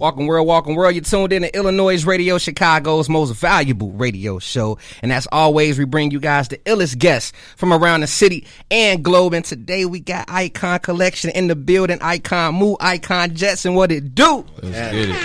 Welcome world. You're tuned in to iLLANOiZE Radio, Chicago's most valuable radio show. And as always, we bring you guys the illest guests from around the city and globe. And today we got iCON Collection in the building. iCON Moo, iCON Jetson, what it do? Let's get it.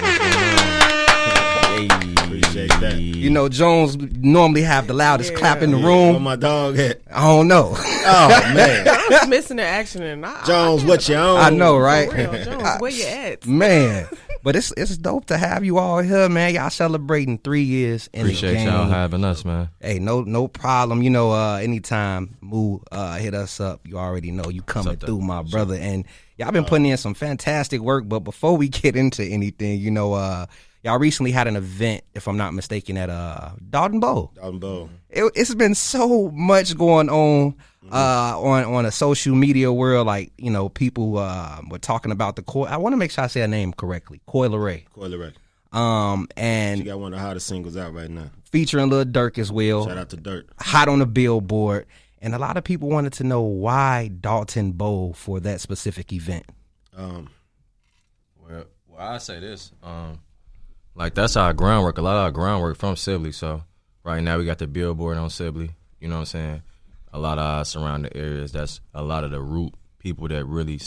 Appreciate that. You know, Jones normally have the loudest clap in the room. Where my dog at? I don't know. Oh, man. I was missing the action. And Jones, what you on? I know, right? For real, Jones, where you at? Man. But it's dope to have you all here, man. Y'all celebrating 3 years in Appreciate the game. y'all having us, man. Hey, no problem. You know, anytime Moo hit us up, you already know you coming through, my brother. And y'all been putting in some fantastic work. But before we get into anything, you know, y'all recently had an event, if I'm not mistaken, at Dalton Bowl. Dalton Bowl. It's been so much going on on a social media world. Like, you know, people were talking about the Coil. I want to make sure I say her name correctly. Coil Ray. And she got one of the hottest singles out right now, featuring Lil Durk as well. Shout out to Durk. Hot on the Billboard. And a lot of people wanted to know why Dalton Bowl for that specific event. Well, I say this. Like, that's our groundwork. A lot of our groundwork from Sibley. So right now we got the Billboard on Sibley. You know what I'm saying? A lot of our surrounding areas, that's a lot of the root people that really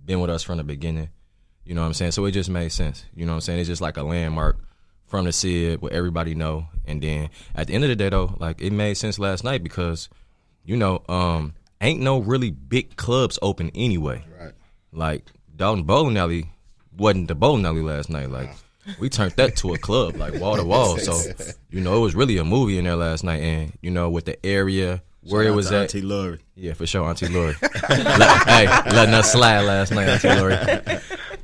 been with us from the beginning. You know what I'm saying? So it just made sense. You know what I'm saying? It's just like a landmark from the SID where everybody know. And then at the end of the day, though, like, it made sense last night because, you know, ain't no really big clubs open anyway. Right. Like, Dalton Bowling Alley wasn't the bowling alley last night. Like, we turned that to a club, like wall to wall. So, you know, it was really a movie in there last night. And, you know, with the area where it was at. Auntie Lori. Yeah, for sure, Auntie Lori. Letting us slide last night, Auntie Lori.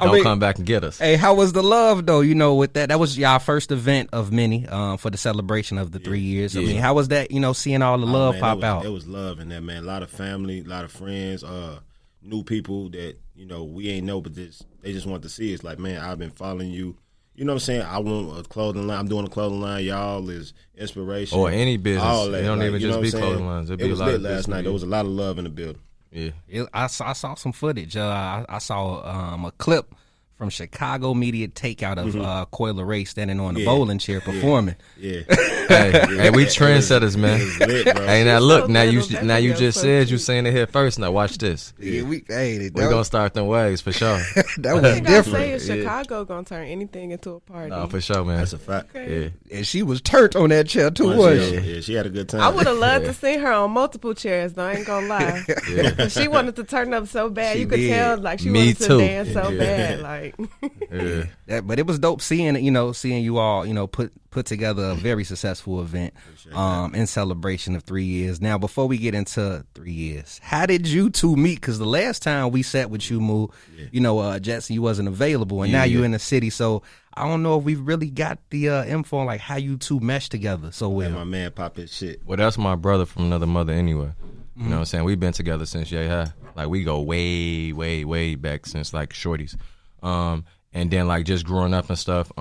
Don't come back and get us. Hey, how was the love, though, you know, with that? That was y'all first event of many for the celebration of the 3 years. I mean, how was that, you know, seeing all the love pop out? It was love in that, man. A lot of family, a lot of friends, new people that, you know, we ain't know, but they just want to see us. Like, man, I've been following you. You know what I'm saying? I want a clothing line. I'm doing a clothing line. Y'all is inspiration. Or any business. All that. It don't even just be clothing lines. It was lit last night. There was a lot of love in the building. Yeah. I saw some footage. I saw a clip from Chicago Media Takeout of Coil Ray standing on the bowling chair performing. Yeah. Hey, we trendsetters, man. It was lit, bro. Hey, now look, now you just said you saying it here first. Now watch this. Yeah, we gonna start them ways for sure. That was different. different. Is Chicago gonna turn anything into a party? No, for sure, man. That's a fact. Yeah. And she was turned on that chair too, wasn't she? Yeah, she had a good time. I would have loved to see her on multiple chairs, though. I ain't gonna lie. Yeah. She wanted to turn up so bad. She You could did. tell, like, she Me wanted too. to dance so bad. Like, Yeah. But it was dope seeing you all, you know, put together a very successful event in celebration of 3 years. Now, before we get into 3 years, how did you two meet? Because the last time we sat with you, Moo, you know, Jetson, you wasn't available, and now you're in the city. So I don't know if we've really got the info on like how you two mesh together so well. My man pop his shit. Well, that's my brother from another mother anyway. You know what I'm saying? We've been together since Yay High. Like, we go way, way, way back since, like, shorties. And then, like, just growing up and stuff,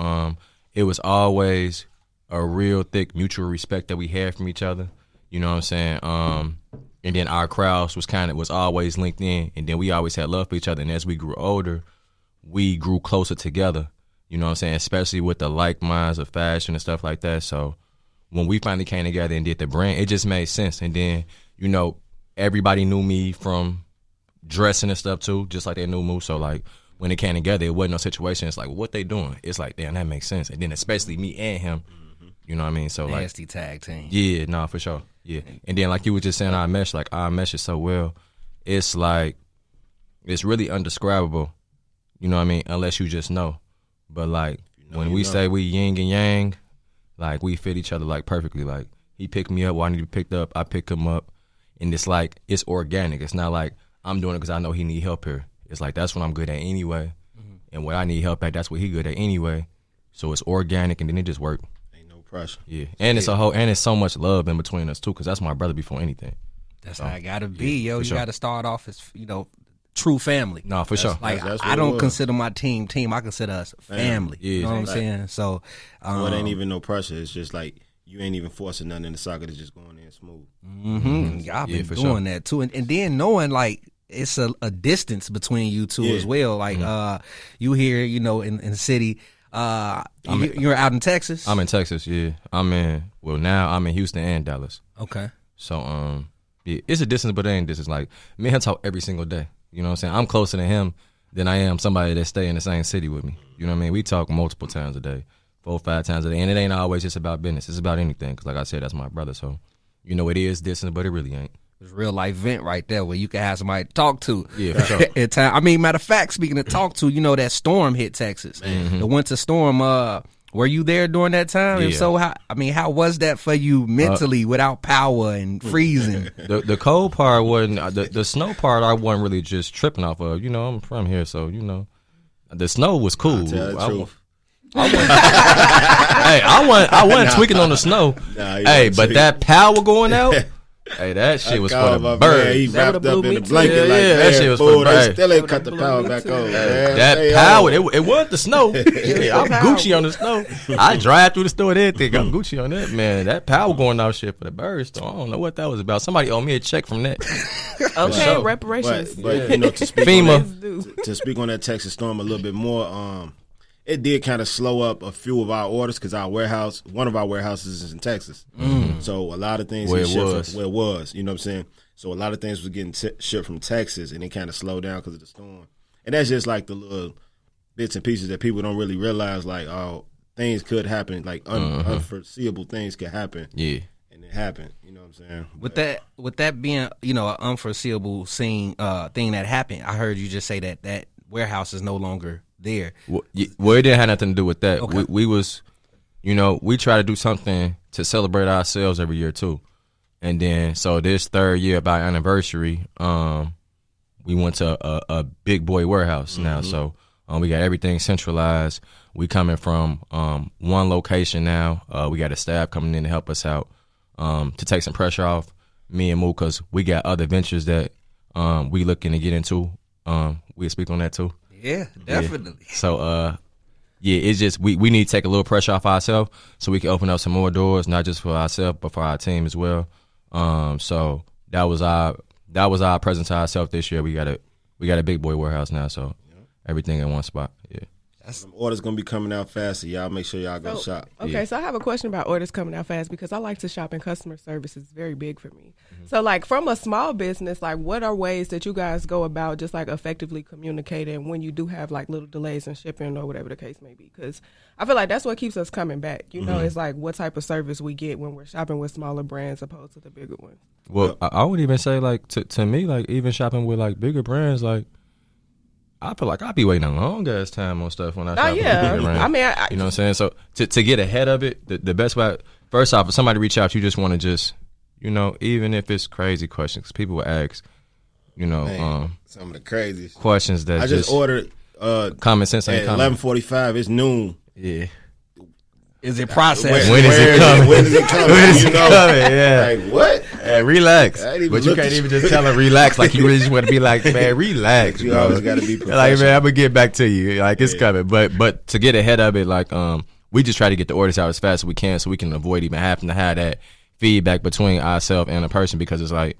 it was always a real thick mutual respect that we had from each other. You know what I'm saying? And then our crowds was always linked in, and then we always had love for each other. And as we grew older, we grew closer together. You know what I'm saying? Especially with the like minds of fashion and stuff like that. So when we finally came together and did the brand, it just made sense. And then, you know, everybody knew me from dressing and stuff too, just like they knew Moo. So, like, when it came together, it wasn't no situation. It's like, what they doing? It's like, damn, that makes sense. And then especially me and him, you know what I mean? So, Nasty like, tag team. Yeah, no, for sure. Yeah. And then, like you were just saying, our mesh is so well. It's like, it's really undescribable, you know what I mean? Unless you just know. But, like, when we say we yin and yang, like, we fit each other, like, perfectly. Like, he picked me up while I need to be picked up. I pick him up. And it's like, it's organic. It's not like I'm doing it because I know he need help here. It's like, that's what I'm good at anyway. And what I need help at, that's what he good at anyway. So it's organic, and then it just worked. Ain't no pressure. Yeah. And it's so much love in between us too, because that's my brother before anything. That's how it gotta be, yo. You sure. gotta start off as, you know, true family. No, for sure. Like, that's what I it don't was. consider my team. I consider us family. Yeah, you know what I'm right. saying? So, So it ain't even no pressure. It's just like you ain't even forcing nothing in the socket. It's just going in smooth. Y'all been for doing that too, and then knowing like it's a distance between you two Yeah. as well. Like you here, you know, in the city. You're out in Texas. I'm in Texas. Yeah, now I'm in Houston and Dallas. Okay. So yeah, it's a distance, but it ain't distance. Like me and him talk every single day. You know what I'm saying? I'm closer to him than I am somebody that stay in the same city with me. You know what I mean? We talk multiple times a day, 4 or 5 times a day, and it ain't always just about business. It's about anything. Cause like I said, that's my brother. So you know, it is distance, but it really ain't. It's real life vent right there where you can have somebody to talk to. Yeah, for sure. At time. I mean, matter of fact, speaking of talk to, you know that storm hit Texas, the winter storm. Were you there during that time? Yeah. If so, how was that for you mentally without power and freezing? The cold part wasn't the snow part. I wasn't really just tripping off of. You know, I'm from here, so you know, the snow was cool. I wasn't tweaking on the snow. But that power going out. Hey, that shit was for the birds. He That wrapped would've up blew in a me blanket too. like Yeah, that shit was for boy, the they birds. still ain't cut the That power would've back blew me on. too. That power, it was the snow. Yeah, I'm Gucci on the snow. I drive through the store and everything. I'm Gucci on that, man. That power going out shit for the birds, though. I don't know what that was about. Somebody owed me a check from that. Okay, sure. reparations. But you know, to speak FEMA. on that Texas storm a little bit more, it did kind of slow up a few of our orders because one of our warehouses is in Texas. So a lot of things Where it shipped was. from where it was, you know what I'm saying? So a lot of things was getting shipped from Texas, and it kind of slowed down because of the storm. And that's just like the little bits and pieces that people don't really realize, like, oh, things could happen, like unforeseeable things could happen. Yeah. And it happened, you know what I'm saying? With that being, you know, an unforeseeable thing that happened, I heard you just say that warehouse is no longer there. Well, it didn't have nothing to do with that. Okay. We was, you know, we try to do something to celebrate ourselves every year too. And then, so this 3rd year of our anniversary, we went to a big boy warehouse now. So we got everything centralized. We coming from one location now. We got a staff coming in to help us out to take some pressure off me and Moo, because we got other ventures that we looking to get into. We'll speak on that too. Yeah, definitely. Yeah. So, it's just we need to take a little pressure off ourselves so we can open up some more doors, not just for ourselves but for our team as well. So that was our present to ourselves this year. We got a big boy warehouse now, so everything in one spot. Yeah. Some orders gonna be coming out fast, so y'all make sure y'all go shop. Okay, so I have a question about orders coming out fast because I like to shop and customer service is very big for me. So like from a small business, like what are ways that you guys go about just like effectively communicating when you do have like little delays in shipping or whatever the case may be? Because I feel like that's what keeps us coming back. You know, it's like what type of service we get when we're shopping with smaller brands opposed to the bigger ones. Well, I would even say like to me, like even shopping with like bigger brands, like I feel like I'd be waiting a long ass time on stuff when I shop with bigger brands. I mean, you know what I'm saying? So to get ahead of it, the best way, first off, if somebody reach out, you just want to just, you know, even if it's crazy questions, 'cause people will ask, you know, Man, some of the craziest questions that I just ordered common sense at ain't common. 11:45. It's noon. Yeah. Is it processed? When is it coming? When is it coming? When is You it know? coming? Yeah. Like what? Hey, relax. I ain't even But you looked can't at even just tell her relax. Like you really just want to be like, man, relax. You bro. always gotta be Like, professional. man, I'm gonna get back to you. Like it's coming. But to get ahead of it, like we just try to get the orders out as fast as we can so we can avoid even having to have that feedback between ourselves and the person, because it's like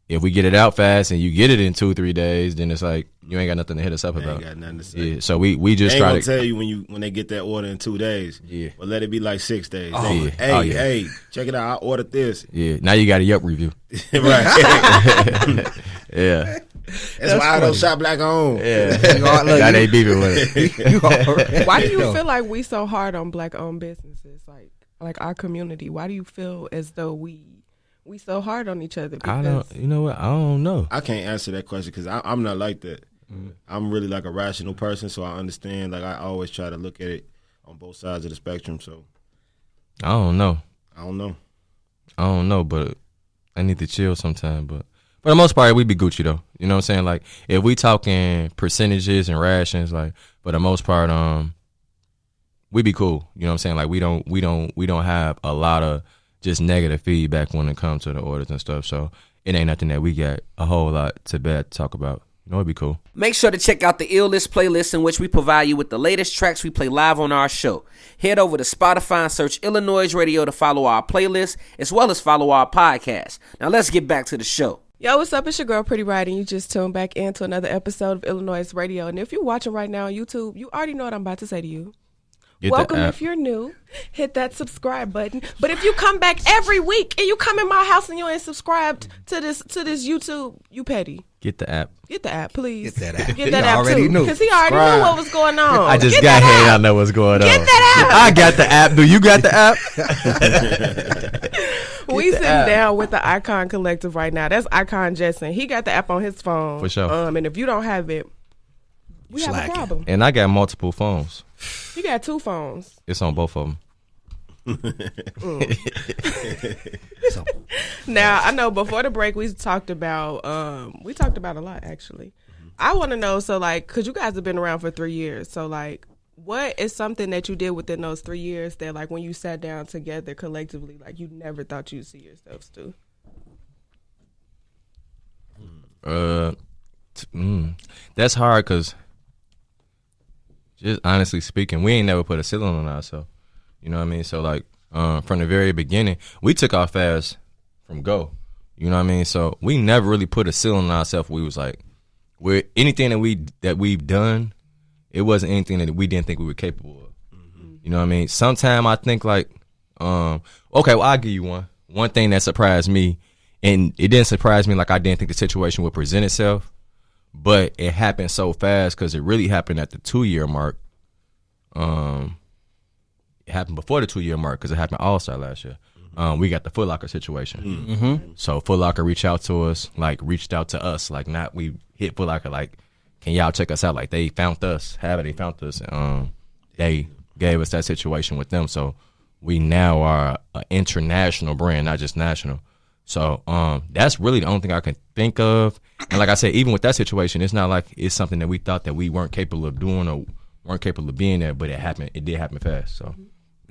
if we get it out fast and you get it in 2-3 days, then it's like you ain't got nothing to hit us up They about. ain't got nothing to say. Yeah, so we just They ain't try gonna to tell you when they get that order in 2 days. Yeah. But let it be like 6 days. Oh, They- yeah. Hey, Oh, yeah. hey, check it out. I ordered this. Yeah, now you got a Yelp review. Right. Yeah. That's why I don't shop black on. Yeah. Look, That ain't beefing with it. Why do you feel like we so hard on black-owned businesses, like our community? Why do you feel as though we so hard on each other? I don't. You know what? I don't know. I can't answer that question because I'm not like that. I'm really like a rational person, so I understand. Like I always try to look at it on both sides of the spectrum. So I don't know. I don't know. I don't know, but I need to chill sometime. But for the most part, we be Gucci though. You know what I'm saying? Like if we talking percentages and rations, like for the most part, we be cool. You know what I'm saying? Like we don't have a lot of just negative feedback when it comes to the orders and stuff. So it ain't nothing that we got a whole lot to talk about. You know, it'd be cool. Make sure to check out the iLLANOiZE playlist, in which we provide you with the latest tracks we play live on our show. Head over to Spotify and search iLLANOiZE Radio to follow our playlist, as well as follow our podcast. Now let's get back to the show. Yo, what's up? It's your girl, Pretty Right, and you just tuned back into another episode of iLLANOiZE Radio. And if you're watching right now on YouTube, you already know what I'm about to say to you. Welcome if you're new. Hit that subscribe button. But if you come back every week and you come in my house and you ain't subscribed to this YouTube, you petty. Get the app. Get the app, please. Get that app. Get that He app already too. knew. Because he already knew what was going on. I just Get got that here and I app. know what's going on. Get that app. I got the app. Do you got the app? We sitting down with the iCON Collective right now. That's iCON Jetson. He got the app on his phone. For sure. And if you don't have it, we have a problem. And I got multiple phones. You got 2 phones. It's on both of them. Now I know before the break we talked about a lot actually. I want to know, so like, cause you guys have been around for 3 years, so like, what is something that you did within those 3 years that like when you sat down together collectively, like you never thought you'd see yourselves do? That's hard because, just honestly speaking, we ain't never put a ceiling on ourselves. You know what I mean? So like, from the very beginning, we took off fast from go. You know what I mean? So we never really put a ceiling on ourselves. We was like, anything that we've done, it wasn't anything that we didn't think we were capable of. Mm-hmm. You know what I mean? Sometimes I think like, okay, well, I'll give you one. One thing that surprised me, and it didn't surprise me like I didn't think the situation would present itself, but it happened so fast because it really happened at the 2-year mark. It happened before the 2-year mark because it happened All-Star last year. We got the Foot Locker situation. Mm-hmm. So Foot Locker reached out to us, like not we hit Foot Locker, like, can y'all check us out? Like they found us, they found us. They gave us that situation with them. So we now are an international brand, not just national. So that's really the only thing I can think of. And like I said, even with that situation, it's not like it's something that we thought that we weren't capable of doing or weren't capable of being there, but it happened. It did happen fast. So.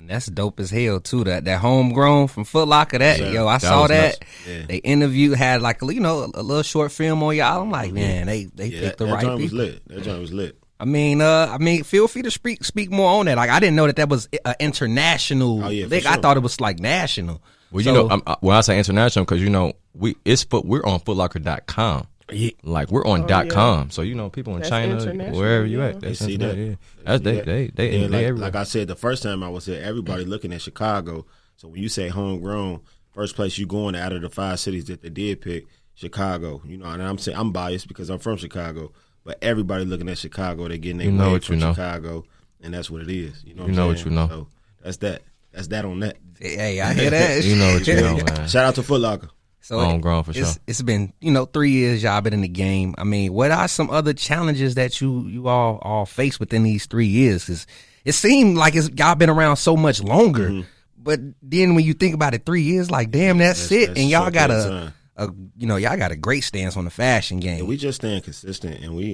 That's dope as hell too. That homegrown from Foot Locker. I saw that. Yeah. They interviewed, had like a little short film on y'all. I'm like, man, they picked the right people. That joint was lit. I mean, feel free to speak more on that. Like, I didn't know that was an international. Oh, yeah, thing. sure. I thought it was like national. Well, when I say international, because we're on footlocker.com. Yeah. Like we're on .com, so people in That's China, wherever you at, they see that. Yeah. That's they like I said, the first time I was there, everybody looking at Chicago. So when you say homegrown, first place you going out of the 5 cities that they did pick, Chicago. And I'm saying I'm biased because I'm from Chicago, but everybody looking at Chicago, they getting their way from Chicago, and that's what it is. You know what you know. So that's that. That's that on that. Hey, I hear that. You know what you know, man. Shout out to Foot Locker. So homegrown for sure. It's been 3 years y'all been in the game. I mean, what are some other challenges that you all face within these 3 years? Because it seemed like y'all been around so much longer, but then when you think about it, 3 years, like damn, that's it, and y'all got y'all got a great stance on the fashion game. And we just staying consistent, and we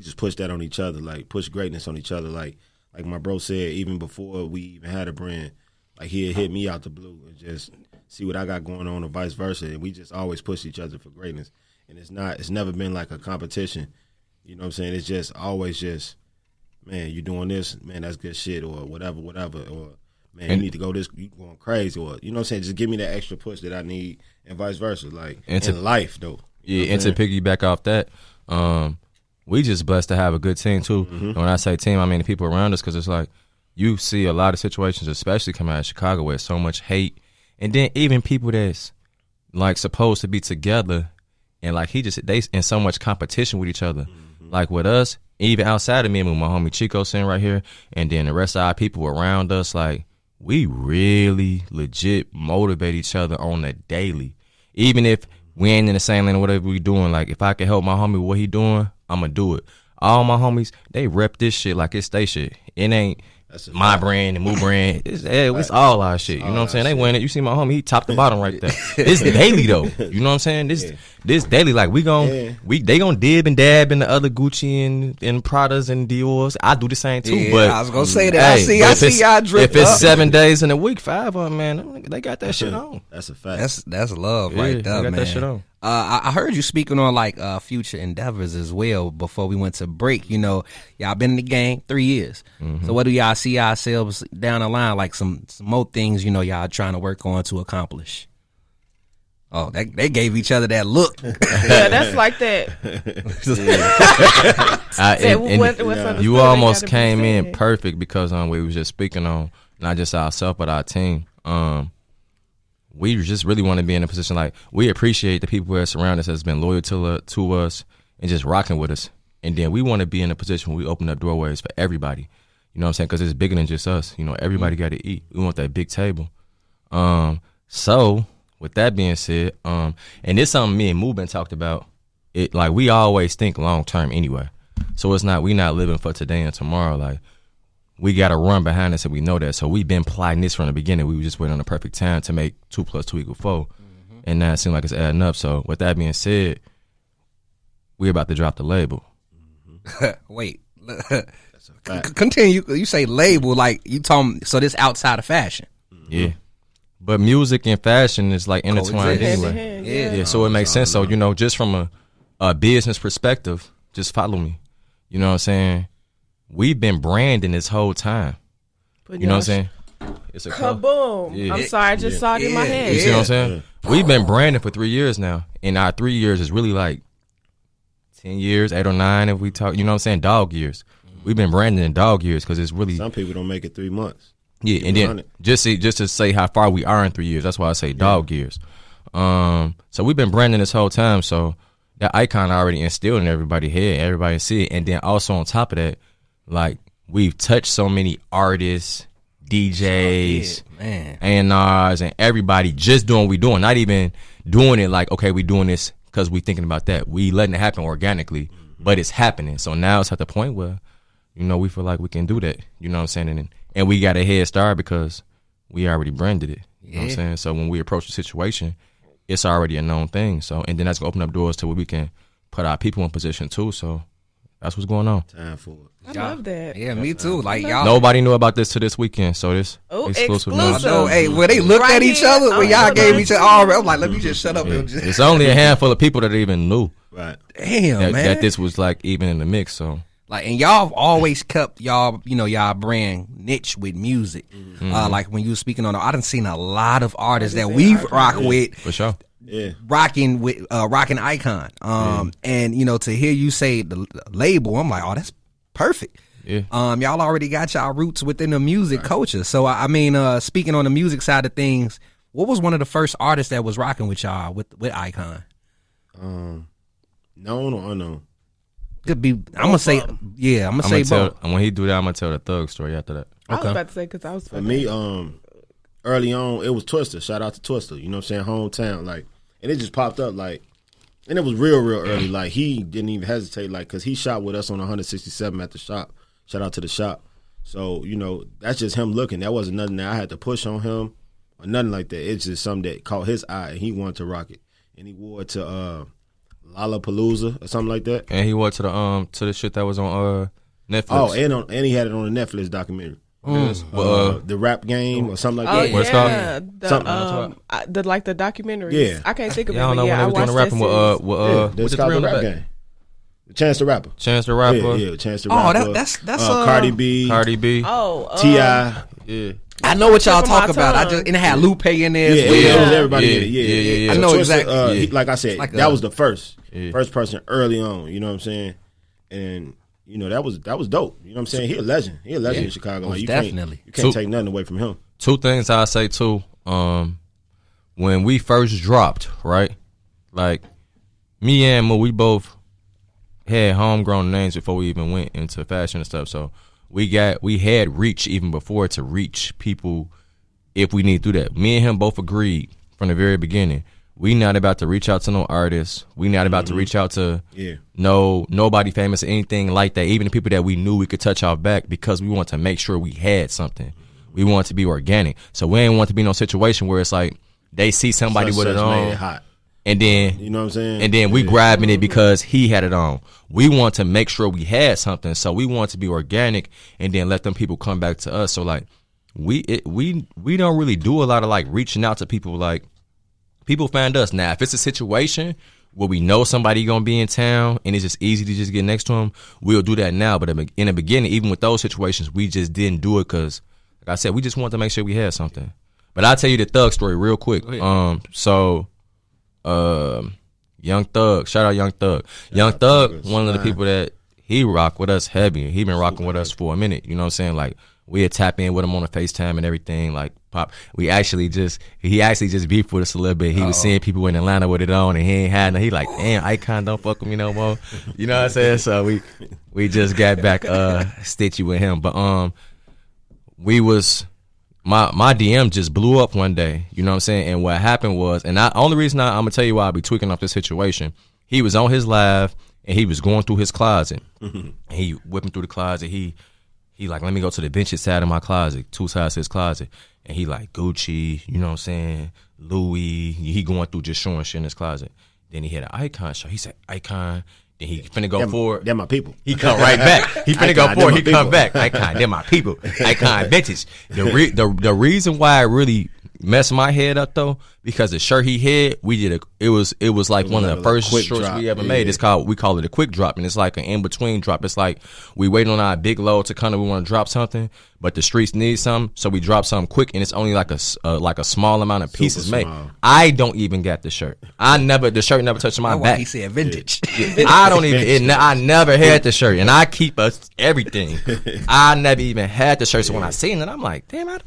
just push that on each other, like push greatness on each other, like my bro said, even before we even had a brand, like he'd hit me out the blue and just see what I got going on, or vice versa, and we just always push each other for greatness. And it's never been like a competition. You know what I'm saying? It's just always just, man, you doing this, man, that's good shit, or whatever, or man, you need to go this, you going crazy, or you know what I'm saying? Just give me that extra push that I need, and vice versa, like in life though. Yeah, and to piggyback off that, we just blessed to have a good team too. Mm-hmm. And when I say team, I mean the people around us, because it's like you see a lot of situations, especially coming out of Chicago, where there's so much hate. And then even people that's like supposed to be together, and like they in so much competition with each other. Mm-hmm. Like with us, even outside of me and with my homie Chico sitting right here, and then the rest of our people around us, like we really legit motivate each other on a daily. Even if we ain't in the same lane or whatever we doing, like if I can help my homie with what he doing, I'ma do it. All my homies, they rep this shit like it's they shit. It ain't my brand and Moo brand. It's all our shit. You know what I'm saying? They win it. You see my homie, he top to bottom right there. It's daily though. You know what I'm saying? This daily, like they gonna dib and dab in the other Gucci and Pradas and Dior's. I do the same too. Yeah, but I was gonna say that. Hey, I see y'all drip. If it's 7 days in a week, 5 of them, man, they got that shit on. That's a fact. That's love right there, man. They got that shit on. I heard you speaking on like future endeavors as well before we went to break. Y'all been in the game 3 years. Mm-hmm. So what do y'all see ourselves down the line? Like some more things, y'all trying to work on to accomplish? Oh, they gave each other that look. Yeah, that's like that. You almost came in perfect because we was just speaking on not just ourselves but our team. We just really want to be in a position like we appreciate the people that surround us that's been loyal to us and just rocking with us. And then we want to be in a position where we open up doorways for everybody. You know what I'm saying? Because it's bigger than just us. You know, everybody got to eat. We want that big table. So with that being said, and it's something me and Moo been talked about. It like we always think long term anyway. So it's not we not living for today and tomorrow. Like we got to run behind us and we know that. So we've been plotting this from the beginning. We were just waiting on the perfect time to make 2 + 2 = 4. And now it seems like it's adding up. So with that being said, we're about to drop the label. Wait. Continue. You say label like you told me. So this outside of fashion. Yeah. But music and fashion is like intertwined anyway. Yeah. So it makes sense. So, you know, just from a business perspective, just follow me. You know what I'm saying? We've been branding this whole time. You know what I'm saying? It's a kaboom. Yeah. I'm sorry, I just saw it in my head. You see what I'm saying? We've been branding for 3 years now. And our 3 years is really like 10 years, 8 or 9 if we talk, you know what I'm saying? Dog years. We've been branding in dog years because it's really. Some people don't make it 3 months. Yeah, and then just to say how far we are in 3 years. That's why I say dog years. So we've been branding this whole time. So that icon already instilled in everybody's head. Everybody see it. And then also on top of that, like we've touched so many artists, DJs, A&Rs, and everybody just doing what we doing. Not even doing it like, okay, we doing this because we thinking about that. We letting it happen organically, but it's happening. So now it's at the point where, you know, we feel like we can do that. You know what I'm saying? And we got a head start because we already branded it. You know what I'm saying? So when we approach the situation, it's already a known thing. So, and then that's going to open up doors to where we can put our people in position too. So that's what's going on. Time for it. I love that. Yeah, me too. Like y'all. Nobody knew about this till this weekend. So this exclusive. I know. Hey, when they looked at each other, when y'all gave each other all, I'm like, let me just shut up. It's only a handful of people that even knew. Right. Damn, man. That this was like even in the mix. So. Like, and y'all have always kept y'all brand niche with music. Like when you were speaking on, I done seen a lot of artists that we've rocked with, for sure, rocking iCON. And you know, to hear you say the label, I'm like, oh, that's perfect. Yeah. Y'all already got y'all roots within the music culture. So I mean, speaking on the music side of things, what was one of the first artists that was rocking with y'all with iCON? Known or unknown? Could be. I'm gonna say both. And when he do that, I'm gonna tell the thug story after that. I was about to say because I was for me. Early on, it was Twister. Shout out to Twister. You know what I'm saying? Hometown, like, and it just popped up like, and it was real early. Like he didn't even hesitate, like, cause he shot with us on 167 at the shop. Shout out to the shop. So you know that's just him looking. That wasn't nothing that I had to push on him or nothing like that. It's just something that caught his eye and he wanted to rock it, and he wore it to Lollapalooza or something like that. And he went to the shit that was on Netflix. Oh, and he had it on the Netflix documentary. The rap game or something like that. What's called? The documentary. Yeah, I can't think of it. I don't know when they was doing the rapping with the real rap game. Chance the Rapper. Chance the Rapper. Yeah, Chance the Rapper. Oh, that's Cardi B. Oh, T.I. Yeah. I know what y'all talk about. And it had Lupe in there. Yeah, it was everybody in it. Yeah. I know exactly. Like I said, that was the first person early on. You know what I'm saying? And you know that was dope. You know what I'm saying? He a legend. He a legend in Chicago. Like, you can't take nothing away from him. Two things I say too. When we first dropped, right? Like me and Moo, we both had homegrown names before we even went into fashion and stuff. So we had reach even before to reach people if we need to do that. Me and him both agreed from the very beginning. We not about to reach out to no artists. We not about to reach out to nobody famous or anything like that. Even the people that we knew we could touch our back, because we want to make sure we had something. We want to be organic. So we ain't want to be in no situation where it's like they see somebody with it on. Hot. And then, you know what I'm saying? And then we grabbing it because he had it on. We want to make sure we had something. So we want to be organic and then let them people come back to us. So like we don't really do a lot of like reaching out to people. Like people find us. Now, if it's a situation where we know somebody gonna be in town and it's just easy to just get next to them, we'll do that now. But in the beginning, even with those situations, we just didn't do it because, like I said, we just wanted to make sure we had something. But I'll tell you the thug story real quick. So Young Thug. Shout out Young Thug. Young Thug, one of the people that he rock with us heavy. He been rocking with us for a minute. You know what I'm saying? Like, we had tap in with him on a FaceTime and everything. Like, pop. He actually just beefed with us a little bit. He was seeing people in Atlanta with it on, and he ain't had no. He like, damn, iCON don't fuck with me no more. You know what I'm saying? So we just got back stitchy with him. But we was my DM just blew up one day. You know what I'm saying? And what happened was, and only reason I'm gonna tell you why I be tweaking off this situation. He was on his live and he was going through his closet. And he whipping through the closet. He like, let me go to the benches side of my closet, 2 sides of his closet. And he like Gucci, you know what I'm saying, Louis. He going through just showing shit in his closet. Then he had an iCON show. He said iCON. Then he finna go forward. They're my people. He come right back. He finna go forward. He come back. iCON, they're my people. iCON vintage. The reason why I really messed my head up though, because the shirt he had, it was like one of the first shorts we ever made. We call it a quick drop, and it's like an in between drop. It's like we waiting on our big load to come, we want to drop something, but the streets need something, so we drop something quick, and it's only like a small amount of pieces made. I don't even got the shirt. The shirt never touched my back. He said vintage. I don't even. I never had the shirt, and I keep everything. I never even had the shirt. So when I seen it, I'm like, damn, how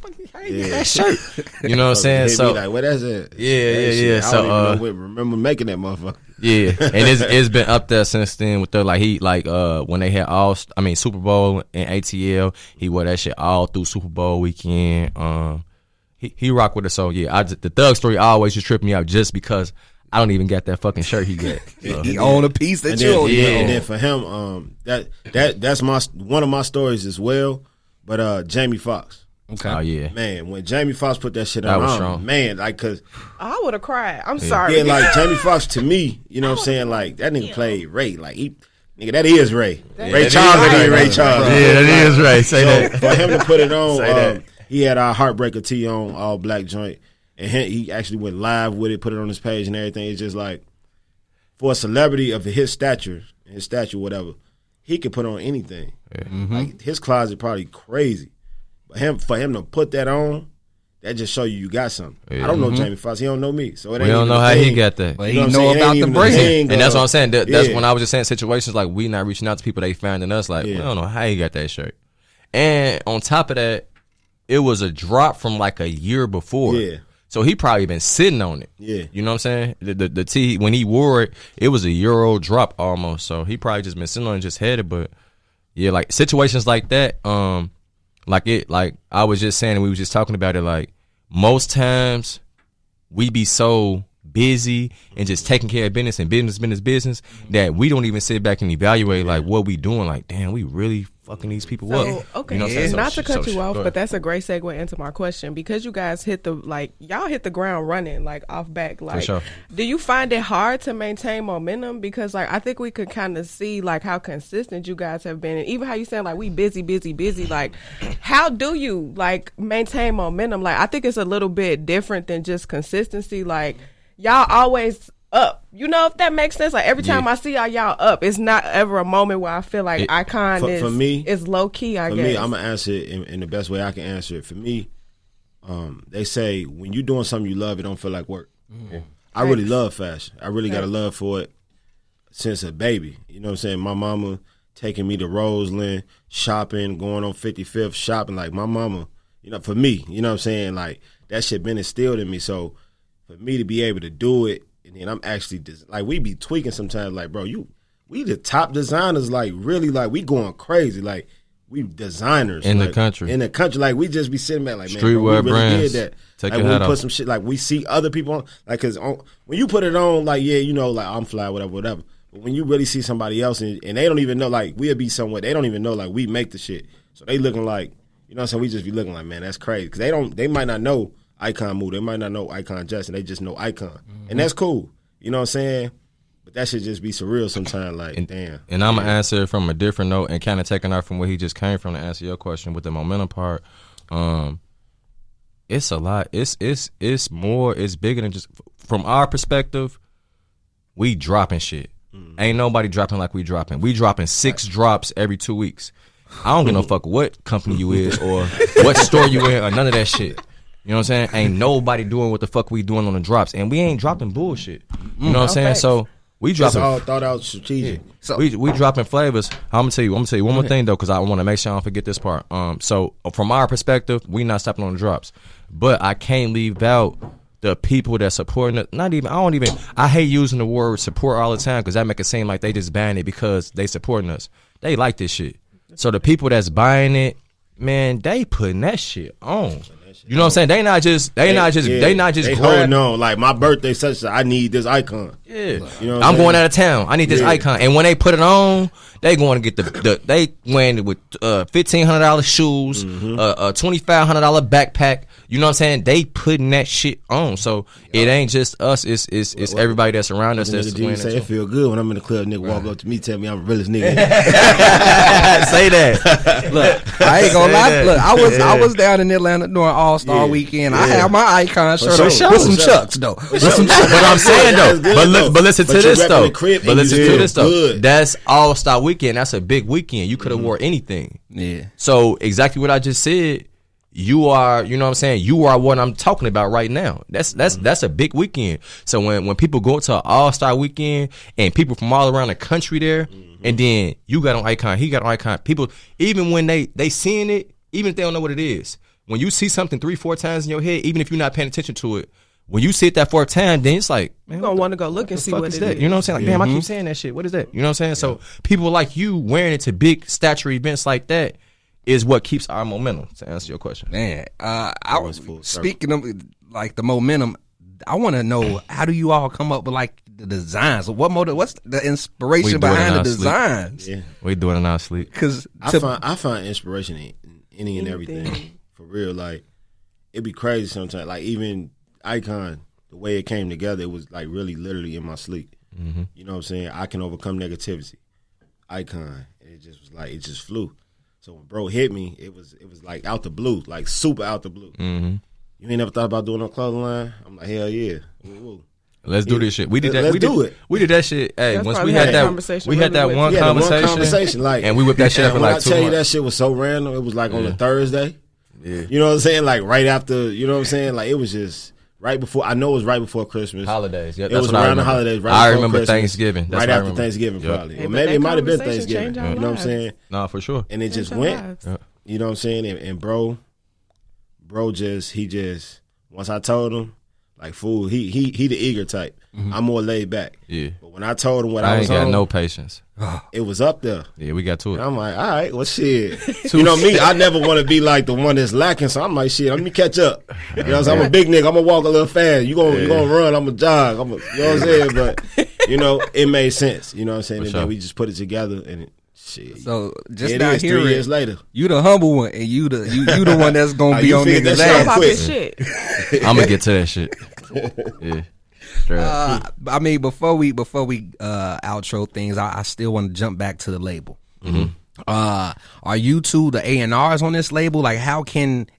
you get that shirt? You know what I'm saying? So like, what is it? Yeah. I don't even remember making that motherfucker. Yeah, and it's been up there since then with when they had Super Bowl and ATL, he wore that shit all through Super Bowl weekend. He rocked with it. So yeah, the Thug story always just tripped me out just because I don't even got that fucking shirt he got. So. He own a piece that you own. And then for him, that's one of my stories as well. But Jamie Foxx. Okay. Oh yeah, man. When Jamie Foxx put that shit on, strong. Man, like, cause I would have cried. I'm sorry. Yeah, like Jamie Foxx to me, you know what I'm saying? Like that nigga played Ray. Like nigga, that is Ray. Ray Charles. Yeah, that is Ray. Say that. For him to put it on, he had our Heartbreaker tee on, all black joint, and he actually went live with it, put it on his page and everything. It's just like, for a celebrity of his stature, whatever, he could put on anything. Yeah. Like his closet probably crazy. For him to put that on, that just show you got something. Yeah. I don't know Jamie Foxx. He don't know me. So we don't know how he got that. But he know about the brand. And that's what I'm saying. That's when I was just saying situations like we not reaching out to people they found in us. Like, we don't know how he got that shirt. And on top of that, it was a drop from like a year before. Yeah. So he probably been sitting on it. Yeah. You know what I'm saying? The tee, when he wore it, it was a year-old drop almost. So he probably just been sitting on it and just had it. But yeah, like situations like that, like I was just saying, and we was just talking about it, like most times we be so busy and just taking care of business and business that we don't even sit back and evaluate like what we doing. Like, damn, we really fucking these people up. Okay, you know not to cut you off, but that's a great segue into my question, because you guys hit the ground running, like off back. Like, sure. Do you find it hard to maintain momentum? Because like I think we could kind of see like how consistent you guys have been, and even how you saying like we busy. Like, how do you like maintain momentum? Like, I think it's a little bit different than just consistency. Like, y'all always up, you know, if that makes sense. Like every time I see y'all up, it's not ever a moment where I feel like iCON is low key. I guess for me, I'm gonna answer it in the best way I can answer it. For me, they say when you're doing something you love, it don't feel like work. Mm-hmm. I really love fashion. I really got a love for it since a baby. You know what I'm saying? My mama taking me to Roseland shopping, going on 55th shopping. Like my mama, you know, for me, you know what I'm saying? Like that shit been instilled in me. So for me to be able to do it, and then I'm actually like, we be tweaking sometimes. Like, bro, we the top designers. Like, really, like we going crazy. Like, we designers in like, the country. Like we just be sitting back like, man, streetwear bro, we really brands. did that. Take like your when hat we put off. some shit, like we see other people on, like, cause when you put it on, like, yeah, you know, like I'm fly, whatever. But when you really see somebody else and they don't even know, like we'll be somewhere, they don't even know, like we make the shit. So they looking like, you know what I'm saying? We just be looking like, man, that's crazy. Cause they might not know iCON Moo, they might not know iCON Jetson, they just know iCON. Mm-hmm. And that's cool. You know what I'm saying? But that should just be surreal sometimes, like, damn. And I'm going to answer it from a different note and kind of taking off from where he just came from to answer your question with the momentum part. It's a lot. It's more, it's bigger than just, from our perspective, we dropping shit. Ain't nobody dropping like we dropping. We dropping 6 drops every 2 weeks. I don't give no fuck what company you is or what store you in or none of that shit. You know what I'm saying? Ain't nobody doing what the fuck we doing on the drops. And we ain't dropping bullshit. You know what I'm saying? Facts. So we It's dropping. all thought out strategic. So We dropping flavors. I'm gonna tell you one more thing though, because I want to make sure I don't forget this part. So from our perspective, we not stopping on the drops, but I can't leave out the people that supporting it. I hate using the word support all the time because that make it seem like they just buying it because they supporting us. They like this shit. So the people that's buying it, man, they putting that shit on. You know what I'm saying? They not just They grabbing. holding on. Like my birthday, such that I need this icon. Yeah, You know what I'm I'm going saying? out of town. I need this icon, and when they put it on, they going to get they wearing it with $1,500 shoes, a $2,500 backpack. You know what I'm saying? They putting that shit on, so it ain't just us. It's everybody that's around us that's Nigga wearing say that. it feel good when I'm in the club. Nigga walk up to me, tell me I'm the realest nigga. Say that. look, I ain't gonna lie. Look, I was down in Atlanta during All-Star Weekend. I had my icon shirt on sure. with some For sure. chucks though. But I'm saying though, That's good, but listen to But you this repping though. the crib But and listen you to feel this though. good. That's All-Star Weekend. That's a big weekend. You could have wore anything. Yeah. So exactly what I just said. You are, you know what I'm saying? You are what I'm talking about right now. That's a big weekend. So when people go to an All-Star Weekend and people from all around the country there, and then you got on icon, he got on icon. People, even when they seeing it, even if they don't know what it is, when you see something 3-4 times in your head, even if you're not paying attention to it, when you see it that 4th time, then it's like, man, You're going to want to go look and see what it that? is. You know what I'm saying? Like, damn, I keep saying that shit. What is that? You know what I'm saying? So people like you wearing it to big stature events like that is what keeps our momentum, to answer your question. Man, I was full circle. speaking of like the momentum. I want to know, how do you all come up with like the designs? What's the inspiration We do it in behind the our sleep. designs? Yeah. We doing it in our sleep. Because I find inspiration in any and everything. For real. Like, it'd be crazy sometimes. Like, even Icon, the way it came together, it was like really literally in my sleep. You know what I'm saying? I can overcome negativity. Icon. And it just was like, it just flew. So when bro hit me, it was like out the blue, like super out the blue. You ain't never thought about doing a clothing line? I'm like, hell yeah. Woo. Let's do this shit. We did that. Let's we do did, it. We did that shit. Hey, That's once probably we had had that, conversation we had that really one with- Yeah, the conversation, one conversation, like, and we whipped that shit up in when like I 2 tell you months. that shit was so random, it was like on a Thursday. Yeah. You know what I'm saying? Like right after, you know what I'm saying? Like it was just right before. I know it was right before Christmas. Holidays. Yeah, It that's was what I around the remember. holidays. Right I before remember Christmas, Thanksgiving. That's right what I after remember. Thanksgiving, Yep. probably. Hey, Or but maybe that it might have been conversation Thanksgiving. changed our You know what I'm lives. saying? No, for sure. And it just Changed our went. lives. You know what I'm saying? And bro just once I told him, like fool, he the eager type. I'm more laid back. Yeah. But when I told him what I I was ain't got on, no patience. it was up there. Yeah, we got to And it. I'm like, all right, well, shit. You know me, I never want to be like the one that's lacking, so I'm like, shit, let me catch up. You know what I'm saying? I'm a big nigga. I'm going to walk a little fast. You gonna run, I'm going to jog. You know what I'm saying? But, you know, it made sense. You know what I'm saying? For And sure. then we just put it together, and shit. so just it not is 3 hearing years later. you the humble one, and you the one that's gonna be You on figured niggas' that shit out ass. Pop quick. his shit. I'm gonna get to that shit. Yeah. Straight up. I mean, before we outro things, I still want to jump back to the label. Are you two the A&Rs on this label? Like,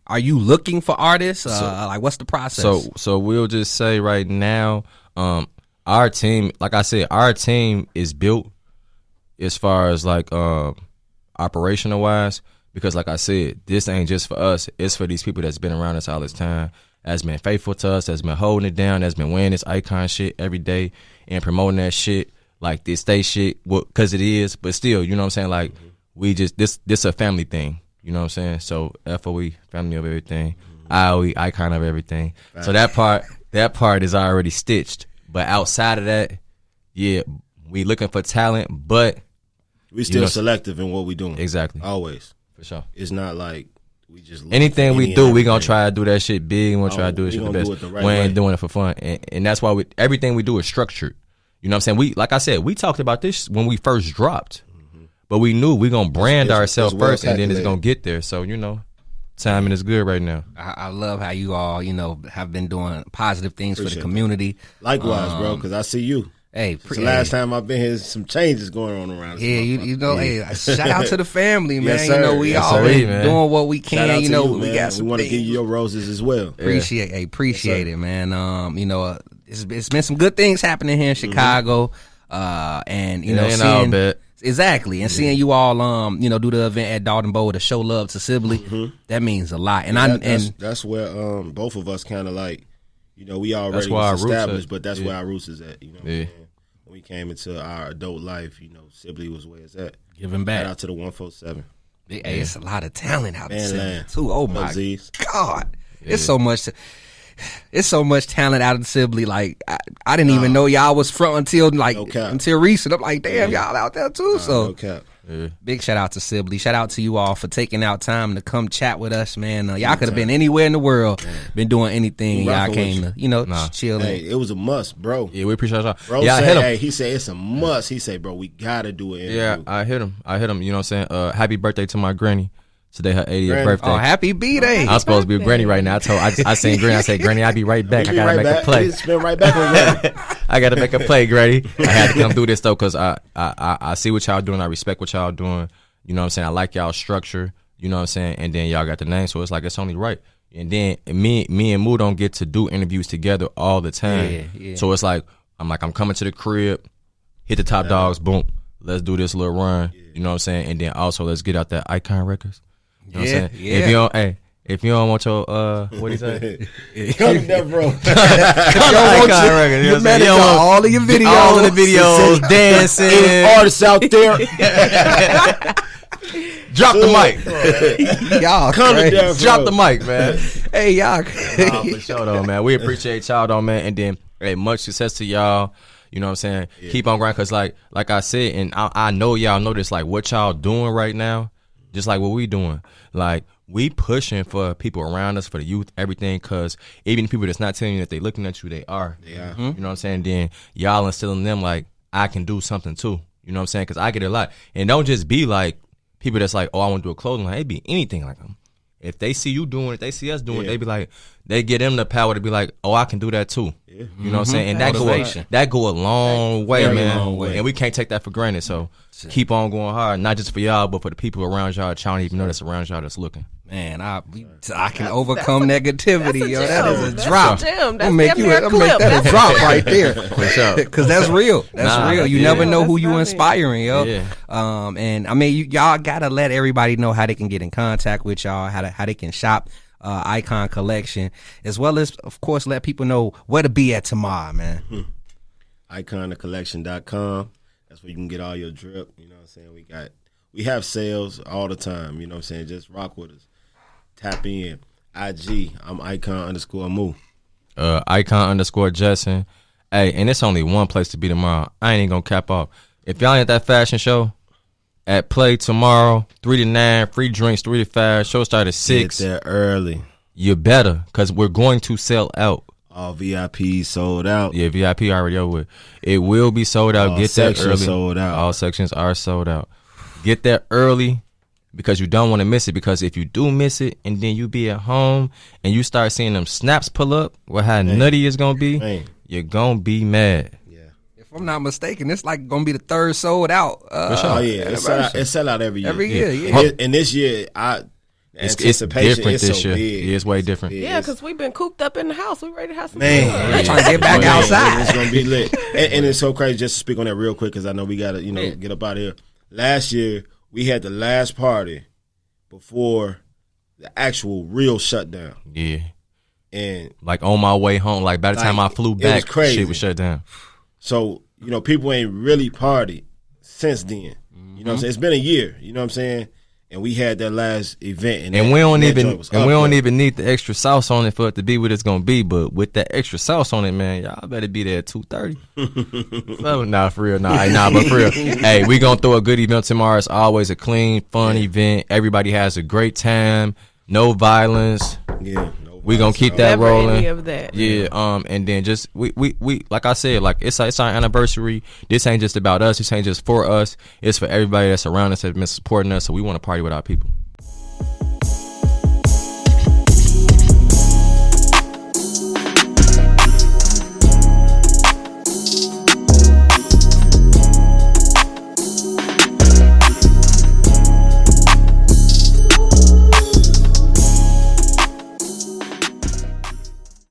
are you looking for artists? Like, what's the process? So we'll just say right now, our team, like I said, our team is built as far as like operational wise, because like I said, this ain't just for us, it's for these people that's been around us all this time, that's been faithful to us, that's been holding it down, that's been wearing this icon shit every day and promoting that shit like this stay shit, because it is, but still, you know what I'm saying, like we just this a family thing, you know what I'm saying? So FOE, family of everything, IOE, icon of everything. So that part is already stitched. But outside of that, yeah, we looking for talent, but We still know- selective in what we doing. exactly, Always. for sure. It's not like we just look Anything for we any do, and we gonna everything. try to do that shit big. We gonna try to do we it shit the gonna best. do it the right we ain't way. doing it for fun, and that's why everything we do is structured. You know what I'm saying? Like I said, we talked about this when we first dropped, but we knew we gonna brand It's ourselves well first, and then it's calculated. gonna get there. So you know, timing is good right now. I love how you all, have been doing positive things for the Appreciate community. Likewise, bro, because I see you. Hey, Since the last time I've been here, some changes going on around. this Yeah, motherfucker. hey, shout out to the family, man. Yes, sir. We Yes, all sir. been Man. doing what we Shout out can. to you, We man. got some We want to things. give you your roses as well. Appreciate it, man. It's been some good things happening here in Chicago, and It ain't all bad. exactly, and seeing you all, do the event at Dalton Bowl to show love to Sibley, that means a lot. And That's where both of us kind of like, you know, we already That's where our was roots established, at. but that's where our roots is at. You know what I'm Yeah. saying? When we came into our adult life, you know, Sibley was where it's at. Giving back. Shout out to the 147. Hey, it's a lot of talent out Van there Land. too. Oh my Z's. God, it's so much. It's so much talent out of Sibley. Like I didn't even know y'all was front until until recent. I'm like, damn, y'all out there too. So No cap. big shout out to Sibley. Shout out to you all for taking out time to come chat with us, man. Y'all could have been anywhere in the world, been doing anything. Y'all came to, chill. Hey, it was a must, bro. Yeah, we appreciate y'all. Bro Yeah, I said, hit him. hey, he said it's a must. He said, bro, we gotta do it. Yeah, I hit him. You know what I'm saying? Happy birthday to my granny. Today her 80th Granny. birthday. Oh, happy B-Day. I'm supposed to be with Granny right now. I seen Granny. I said, Granny, I'll be right back. I gotta make a play. Spin right back on that. I gotta make a play, Granny. I had to come through this though, cause I see what y'all doing. I respect what y'all doing. You know what I'm saying? I like y'all structure. You know what I'm saying? And then y'all got the name, so it's like it's only right. And then me and Moo don't get to do interviews together all the time. Yeah. So it's like I'm coming to the crib, hit the Top Dogs, boom. Let's do this little run. You know what I'm saying? And then also let's get out that iCON records. You know what I'm saying? Yeah. If you don't want your what he say? Come to that, bro. iCON records. You know what I'm saying? You don't want all of your videos. all of the videos, dancing. Artists out there. Drop the mic. Y'all Come to crazy. that, bro. Drop the mic, man. Hey, y'all. Nah, for sure though, man. We appreciate y'all though, man. And then hey, much success to y'all. You know what I'm saying? Yeah. Keep on grinding, cause like I said, and I know y'all know this, like what y'all doing right now, just like what we doing. Like we pushing for people around us, for the youth, everything, cause even people that's not telling you that they looking at you, they are. Yeah. You know what I'm saying? Then y'all instilling them like I can do something too. You know what I'm saying? Cause I get it a lot. And don't just be like people that's like, oh, I want to do a clothing line. It be anything like them. If they see you doing it, they see us doing it, they be like, they get them the power to be like, oh, I can do that too. Yeah. You know what I'm saying? And that go a long way, man. Long way. And we can't take that for granted. So keep on going hard, not just for y'all, but for the people around y'all that y'all don't even know that's around y'all that's looking. Man, I can overcome negativity. Yo, that is a drop. That's a gem. I'm That's gonna make that a drop right there. For sure. Because that's real. That's real. You never know who That's you funny. inspiring, yo. Yeah. And I mean, y'all gotta let everybody know how they can get in contact with y'all, how they can shop iCON collection, as well as, of course, let people know where to be at tomorrow, man. iConthecollection.com. That's where you can get all your drip. You know what I'm saying? We have sales all the time. You know what I'm saying? Just rock with us. Tap in. IG. I'm icon_Moo. Icon_Jetson. Hey, and it's only one place to be tomorrow. I ain't even gonna cap off. If y'all ain't at that fashion show, at Play tomorrow, 3 to 9, free drinks, 3 to 5. Show start at 6. Get there early. You better, because we're going to sell out. All VIPs sold out. Yeah, VIP already over with. It will be sold out. All Get there sections early. sold out. All sections are sold out. Get there early because you don't want to miss it. Because if you do miss it and then you be at home and you start seeing them snaps pull up with how nutty it's going to be, you're going to be mad. If I'm not mistaken, it's like gonna be the third sold out. Oh yeah, it's sell out every year. Every year, yeah. And this year, It's anticipation different is this so year. big. Yeah, it's way different. Yeah, because we've been cooped up in the house. We ready to have some Man, fun. I'm trying to get back outside. It's gonna be lit, and it's so crazy. Just to speak on that real quick, because I know we gotta, get up out of here. Last year, we had the last party before the actual real shutdown. Yeah. And like on my way home, like by the time I flew back, shit was shut down. So, people ain't really partied since then. You know what I'm saying? It's been a year, you know what I'm saying? And we had that last event, and we don't even need the extra sauce on it for it to be what it's gonna be. But with that extra sauce on it, man, y'all better be there at 2:30. So, nah, for real, but for real. Hey, we gonna throw a good event tomorrow. It's always a clean, fun event. Everybody has a great time. No violence. Yeah. We gonna keep that Never rolling. any of that. Yeah. And then just we like I said, like it's our anniversary. This ain't just about us. This ain't just for us. It's for everybody that's around us, that's been supporting us. So we want to party with our people.